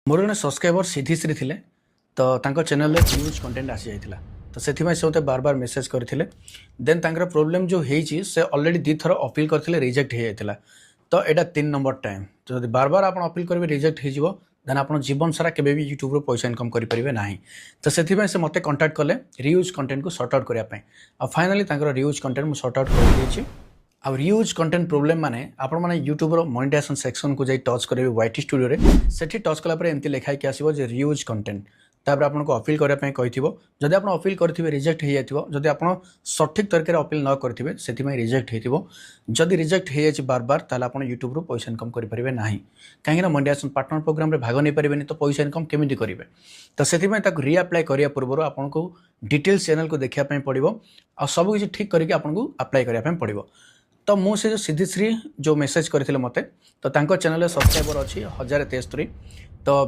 मोर जन सब्सक्राइबर सिद्धिश्री थिले तो तांको चैनल रे न्यूज कंटेंट आसी जाइतिला तो सेथिमाय से मते बार बार मेसेज करथिले देन तांकर प्रॉब्लम जो हेची से ऑलरेडी दी थर अपील करथिले रिजेक्ट हे जाइतिला तो एटा 3 नंबर टाइम तो जदि बार बार आपण अपील करबे रिजेक्ट हे जिवो देन आपण जीवन सारा केबे भी यूट्यूब रो पैसा इनकम करि परिबे नाही तो सेथिमाय से मते कांटेक्ट करले रियूज कंटेंट को सॉर्ट आउट करिया पय आ फाइनली तांकर रियूज कंटेंट मु सॉर्ट आउट कर दिछि आ रियूज कंटेंट प्रॉब्लम माने आपण माने यूट्यूब रो मोनेटाइजेशन सेक्शन को जाई टच करबे वाईटी स्टूडियो रे सेठी टच कला पर एमती लिखाई के आसीबो जे रियूज कंटेंट तापर आपन को अपील करिया पय कहिथिबो जदि आपन अपील करथिबे रिजेक्ट हे जाथिबो जदि आपन सठिक तरीके रे अपील न करथिबे सेति मै रिजेक्ट हेतिबो जदि रिजेक्ट हे जाछि बार बार ताला आपन यूट्यूब रो पैसा इनकम करि परिबे नाही काहे ना मोनेटाइजेशन पार्टनर प्रोग्राम रे भाग नै परिबेनी तो पैसा इनकम केमिति करिवे तो सेति मै ताक रीअप्लाई करिया पूर्व आपन को डिटेल्स चैनल को देखिया पय पड़िबो आ सब किछि ठीक करिके आपन को अप्लाई करिया पय पड़िबो तो मुझे जो सिद्धिश्री जो मेसेज करथिले मते तो तांको चैनल रे सब्सक्राइबर अछि 1063 तो